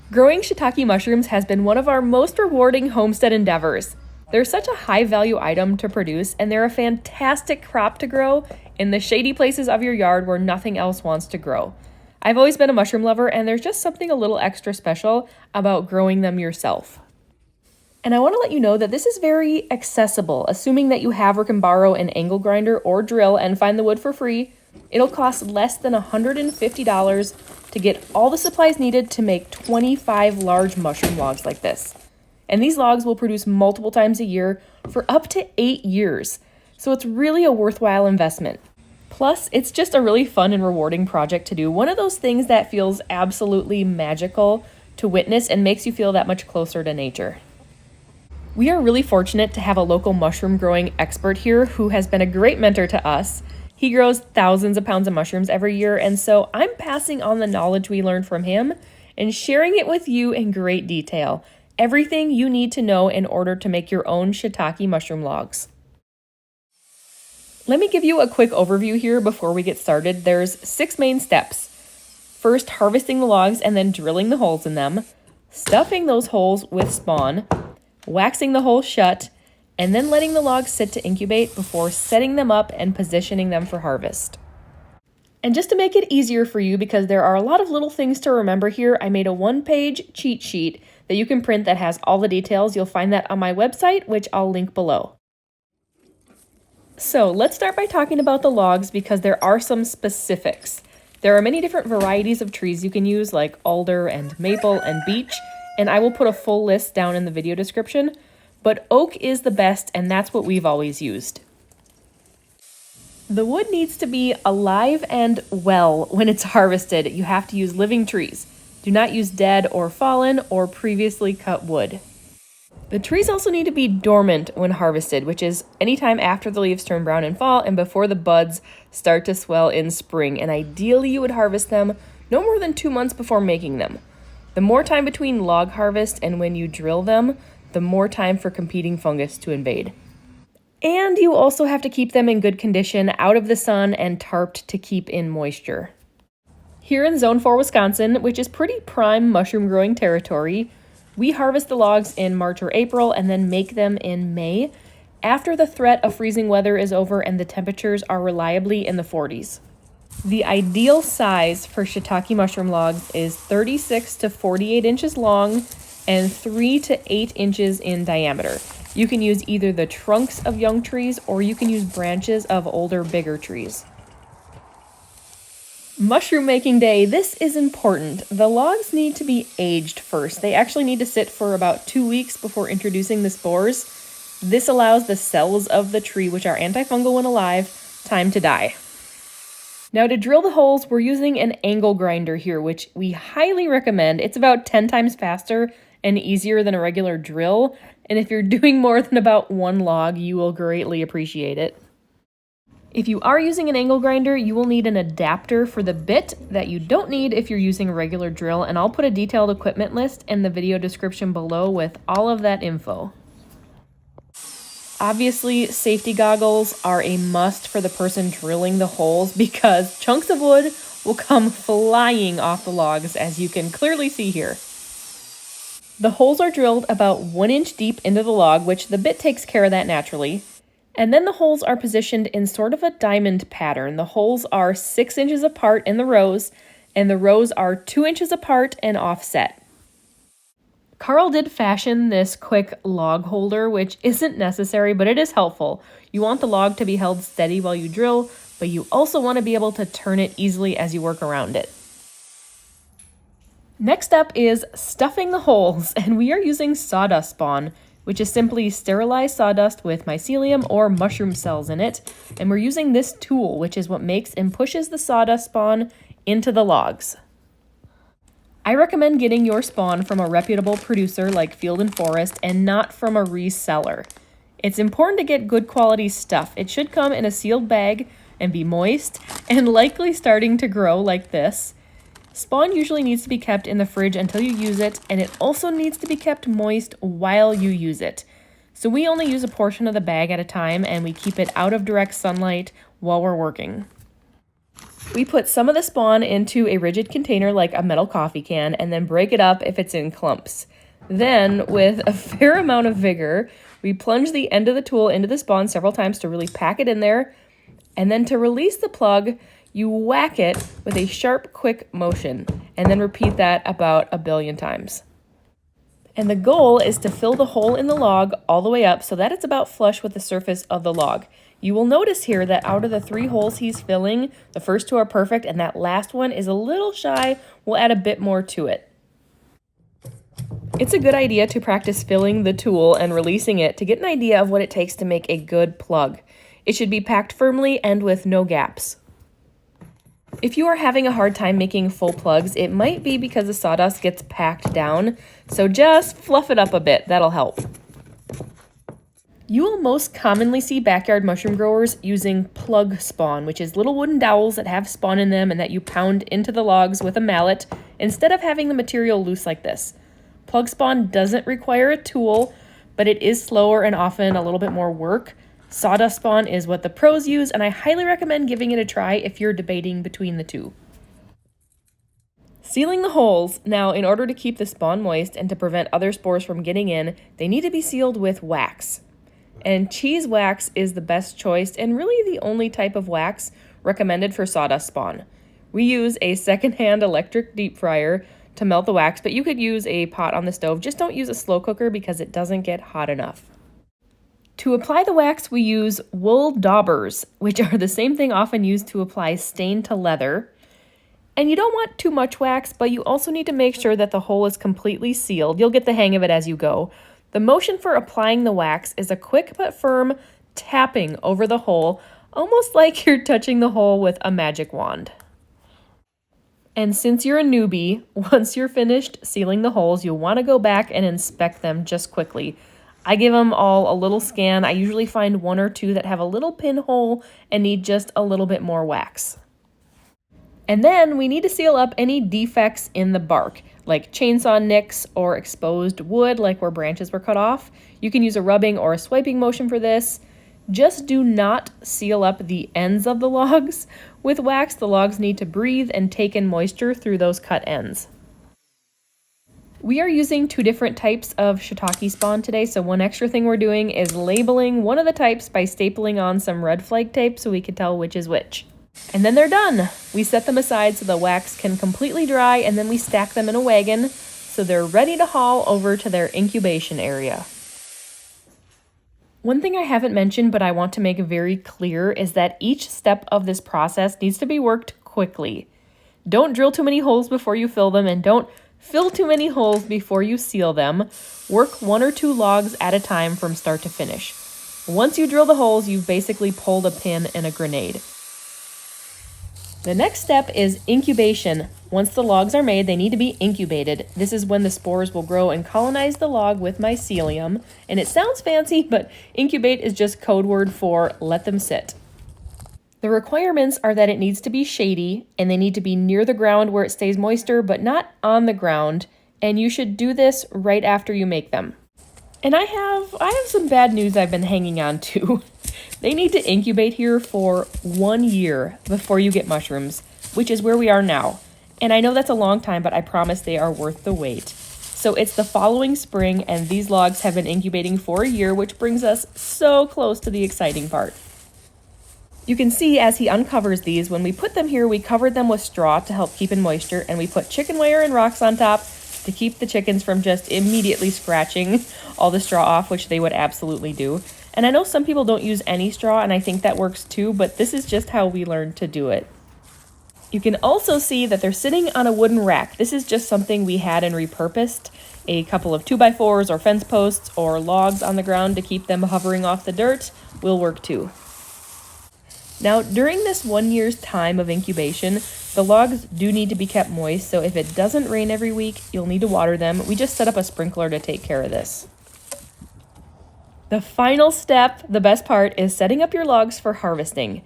Growing shiitake mushrooms has been one of our most rewarding homestead endeavors. They're such a high value item to produce, and they're a fantastic crop to grow in the shady places of your yard where nothing else wants to grow. I've always been a mushroom lover, and there's just something a little extra special about growing them yourself. And I want to let you know that this is very accessible, assuming that you have or can borrow an angle grinder or drill and find the wood for free. It'll cost less than $150 to get all the supplies needed to make 25 large mushroom logs like this. And these logs will produce multiple times a year for up to 8 years. So it's really a worthwhile investment. Plus, it's just a really fun and rewarding project to do. One of those things that feels absolutely magical to witness and makes you feel that much closer to nature. We are really fortunate to have a local mushroom growing expert here who has been a great mentor to us. He grows thousands of pounds of mushrooms every year, and so I'm passing on the knowledge we learned from him and sharing it with you in great detail. Everything you need to know in order to make your own shiitake mushroom logs. Let me give you a quick overview here before we get started. There's 6 main steps. First, harvesting the logs and then drilling the holes in them, stuffing those holes with spawn, waxing the holes shut, and then letting the logs sit to incubate before setting them up and positioning them for harvest. And just to make it easier for you, because there are a lot of little things to remember here, I made a 1-page cheat sheet that you can print that has all the details. You'll find that on my website, which I'll link below. So let's start by talking about the logs because there are some specifics. There are many different varieties of trees you can use, like alder and maple and beech, and I will put a full list down in the video description, but oak is the best, and that's what we've always used. The wood needs to be alive and well when it's harvested. You have to use living trees. Do not use dead or fallen or previously cut wood. The trees also need to be dormant when harvested, which is anytime after the leaves turn brown in fall and before the buds start to swell in spring, and ideally you would harvest them no more than 2 months before making them. The more time between log harvest and when you drill them, the more time for competing fungus to invade. And you also have to keep them in good condition, out of the sun, and tarped to keep in moisture. Here in Zone 4, Wisconsin, which is pretty prime mushroom growing territory, we harvest the logs in March or April and then make them in May, after the threat of freezing weather is over and the temperatures are reliably in the 40s. The ideal size for shiitake mushroom logs is 36 to 48 inches long and 3 to 8 inches in diameter. You can use either the trunks of young trees or you can use branches of older, bigger trees. Mushroom making day, this is important. The logs need to be aged first. They actually need to sit for about 2 weeks before introducing the spores. This allows the cells of the tree, which are antifungal when alive, time to die. Now to drill the holes, we're using an angle grinder here, which we highly recommend. It's about 10 times faster and easier than a regular drill, and if you're doing more than about 1 log, you will greatly appreciate it. If you are using an angle grinder, you will need an adapter for the bit that you don't need if you're using a regular drill, and I'll put a detailed equipment list in the video description below with all of that info. Obviously, safety goggles are a must for the person drilling the holes because chunks of wood will come flying off the logs, as you can clearly see here. The holes are drilled about 1 inch deep into the log, which the bit takes care of that naturally. And then the holes are positioned in sort of a diamond pattern. The holes are 6 inches apart in the rows, and the rows are 2 inches apart and offset. Carl did fashion this quick log holder, which isn't necessary, but it is helpful. You want the log to be held steady while you drill, but you also want to be able to turn it easily as you work around it. Next up is stuffing the holes, and we are using Sawdust Spawn, which is simply sterilized sawdust with mycelium or mushroom cells in it, and we're using this tool, which is what makes and pushes the sawdust spawn into the logs. I recommend getting your spawn from a reputable producer like Field & Forest and not from a reseller. It's important to get good quality stuff. It should come in a sealed bag and be moist and likely starting to grow like this. Spawn usually needs to be kept in the fridge until you use it, and it also needs to be kept moist while you use it. So we only use a portion of the bag at a time, and we keep it out of direct sunlight while we're working. We put some of the spawn into a rigid container like a metal coffee can and then break it up if it's in clumps. Then, with a fair amount of vigor, we plunge the end of the tool into the spawn several times to really pack it in there. And then to release the plug, you whack it with a sharp, quick motion, and then repeat that about 1 billion times. And the goal is to fill the hole in the log all the way up so that it's about flush with the surface of the log. You will notice here that out of the 3 holes he's filling, the first 2 are perfect, and that last one is a little shy. We'll add a bit more to it. It's a good idea to practice filling the tool and releasing it to get an idea of what it takes to make a good plug. It should be packed firmly and with no gaps. If you are having a hard time making full plugs, it might be because the sawdust gets packed down, so just fluff it up a bit, that'll help. You will most commonly see backyard mushroom growers using plug spawn, which is little wooden dowels that have spawn in them and that you pound into the logs with a mallet instead of having the material loose like this. Plug spawn doesn't require a tool, but it is slower and often a little bit more work. Sawdust spawn is what the pros use, and I highly recommend giving it a try if you're debating between the two. Sealing the holes. Now, in order to keep the spawn moist and to prevent other spores from getting in, they need to be sealed with wax. And cheese wax is the best choice and really the only type of wax recommended for sawdust spawn. We use a secondhand electric deep fryer to melt the wax, but you could use a pot on the stove. Just don't use a slow cooker because it doesn't get hot enough. To apply the wax, we use wool daubers, which are the same thing often used to apply stain to leather. And you don't want too much wax, but you also need to make sure that the hole is completely sealed. You'll get the hang of it as you go. The motion for applying the wax is a quick but firm tapping over the hole, almost like you're touching the hole with a magic wand. And since you're a newbie, once you're finished sealing the holes, you'll want to go back and inspect them just quickly. I give them all a little scan. I usually find 1 or 2 that have a little pinhole and need just a little bit more wax. And then we need to seal up any defects in the bark, like chainsaw nicks or exposed wood, like where branches were cut off. You can use a rubbing or a swiping motion for this. Just do not seal up the ends of the logs. With wax, the logs need to breathe and take in moisture through those cut ends. We are using 2 different types of shiitake spawn today, so one extra thing we're doing is labeling one of the types by stapling on some red flag tape so we can tell which is which. And then they're done. We set them aside so the wax can completely dry, and then we stack them in a wagon so they're ready to haul over to their incubation area. One thing I haven't mentioned but I want to make very clear is that each step of this process needs to be worked quickly. Don't drill too many holes before you fill them, and don't fill too many holes before you seal them. Work 1 or 2 logs at a time from start to finish. Once you drill the holes, you've basically pulled a pin in a grenade. The next step is incubation. Once the logs are made, they need to be incubated. This is when the spores will grow and colonize the log with mycelium. And it sounds fancy, but incubate is just code word for let them sit. The requirements are that it needs to be shady, and they need to be near the ground where it stays moister, but not on the ground, and you should do this right after you make them. And I have some bad news I've been hanging on to. They need to incubate here for 1 year before you get mushrooms, which is where we are now. And I know that's a long time, but I promise they are worth the wait. So it's the following spring, and these logs have been incubating for 1 year, which brings us so close to the exciting part. You can see as he uncovers these, when we put them here, we covered them with straw to help keep in moisture, and we put chicken wire and rocks on top to keep the chickens from just immediately scratching all the straw off, which they would absolutely do. And I know some people don't use any straw, and I think that works too, but this is just how we learned to do it. You can also see that they're sitting on a wooden rack. This is just something we had and repurposed. A couple of 2x4s or fence posts or logs on the ground to keep them hovering off the dirt will work too. Now, during this 1 year's time of incubation, the logs do need to be kept moist, so if it doesn't rain every week, you'll need to water them. We just set up a sprinkler to take care of this. The final step, the best part, is setting up your logs for harvesting.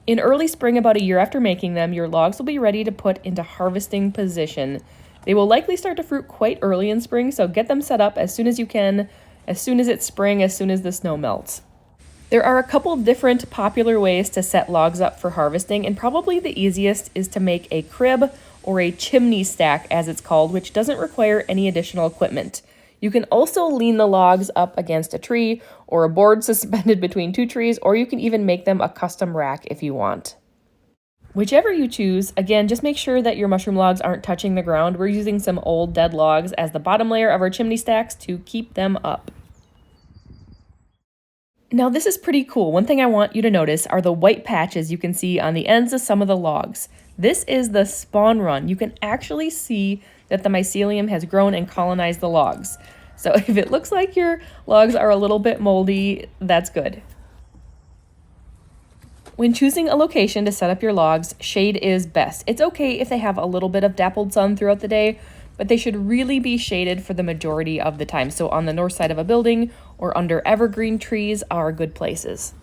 In early spring, about 1 year after making them, your logs will be ready to put into harvesting position. They will likely start to fruit quite early in spring, so get them set up as soon as you can, as soon as it's spring, as soon as the snow melts. There are a couple different popular ways to set logs up for harvesting, and probably the easiest is to make a crib or a chimney stack, as it's called, which doesn't require any additional equipment. You can also lean the logs up against a tree or a board suspended between two trees, or you can even make them a custom rack if you want. Whichever you choose, again, just make sure that your mushroom logs aren't touching the ground. We're using some old dead logs as the bottom layer of our chimney stacks to keep them up. Now this is pretty cool. One thing I want you to notice are the white patches you can see on the ends of some of the logs. This is the spawn run. You can actually see that the mycelium has grown and colonized the logs. So if it looks like your logs are a little bit moldy, that's good. When choosing a location to set up your logs, shade is best. It's okay if they have a little bit of dappled sun throughout the day, but they should really be shaded for the majority of the time. So on the north side of a building or under evergreen trees are good places.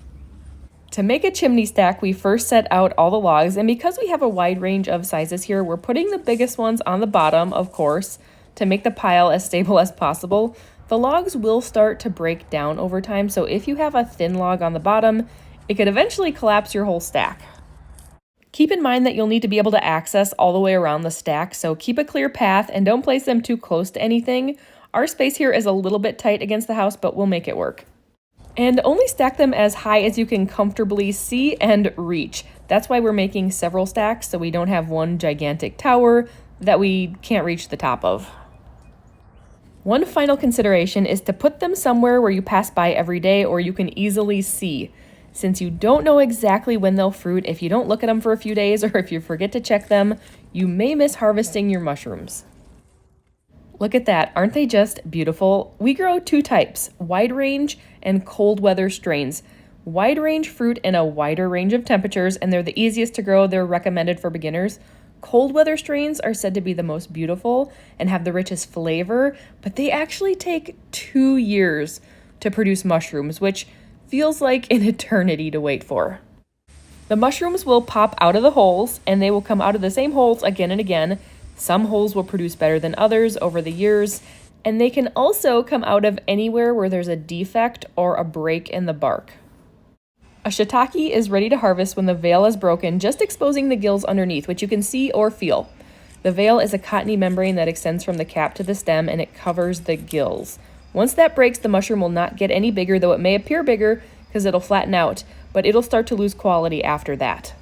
To make a chimney stack, we first set out all the logs, and because we have a wide range of sizes here, we're putting the biggest ones on the bottom, of course, to make the pile as stable as possible. The logs will start to break down over time, so if you have a thin log on the bottom, it could eventually collapse your whole stack. Keep in mind that you'll need to be able to access all the way around the stack, so keep a clear path and don't place them too close to anything. Our space here is a little bit tight against the house, but we'll make it work. And only stack them as high as you can comfortably see and reach. That's why we're making several stacks, so we don't have one gigantic tower that we can't reach the top of. One final consideration is to put them somewhere where you pass by every day or you can easily see. Since you don't know exactly when they'll fruit, if you don't look at them for a few days or if you forget to check them, you may miss harvesting your mushrooms. Look at that, aren't they just beautiful? We grow two types, wide range and cold weather strains. Wide range fruit in a wider range of temperatures, and they're the easiest to grow. They're recommended for beginners. Cold weather strains are said to be the most beautiful and have the richest flavor, but they actually take 2 years to produce mushrooms, which feels like an eternity to wait for. The mushrooms will pop out of the holes, and they will come out of the same holes again and again. Some holes will produce better than others over the years, and they can also come out of anywhere where there's a defect or a break in the bark. A shiitake is ready to harvest when the veil is broken, just exposing the gills underneath, which you can see or feel. The veil is a cottony membrane that extends from the cap to the stem, and it covers the gills. Once that breaks, the mushroom will not get any bigger, though it may appear bigger because it'll flatten out, but it'll start to lose quality after that.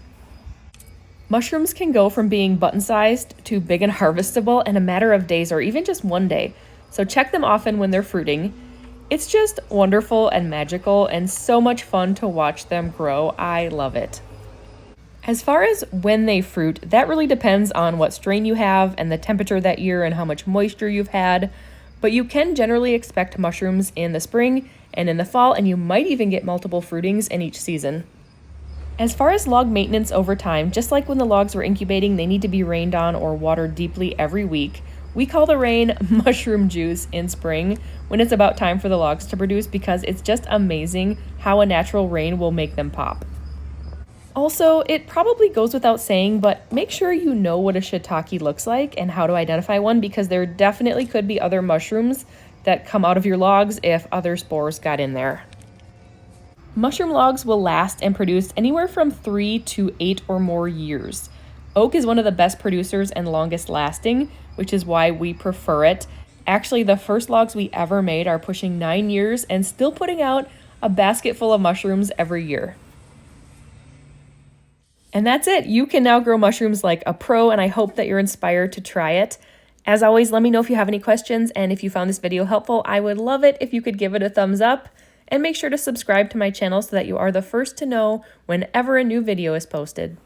Mushrooms can go from being button-sized to big and harvestable in a matter of days or even just one day, so check them often when they're fruiting. It's just wonderful and magical and so much fun to watch them grow. I love it. As far as when they fruit, that really depends on what strain you have and the temperature that year and how much moisture you've had. But you can generally expect mushrooms in the spring and in the fall, and you might even get multiple fruitings in each season. As far as log maintenance over time, just like when the logs were incubating, they need to be rained on or watered deeply every week. We call the rain mushroom juice in spring when it's about time for the logs to produce, because it's just amazing how a natural rain will make them pop. Also, it probably goes without saying, but make sure you know what a shiitake looks like and how to identify one, because there definitely could be other mushrooms that come out of your logs if other spores got in there. Mushroom logs will last and produce anywhere from 3 to 8 or more years. Oak is one of the best producers and longest lasting, which is why we prefer it. Actually, the first logs we ever made are pushing 9 years and still putting out a basket full of mushrooms every year. And that's it. You can now grow mushrooms like a pro, and I hope that you're inspired to try it. As always, let me know if you have any questions, and if you found this video helpful, I would love it if you could give it a thumbs up, and make sure to subscribe to my channel so that you are the first to know whenever a new video is posted.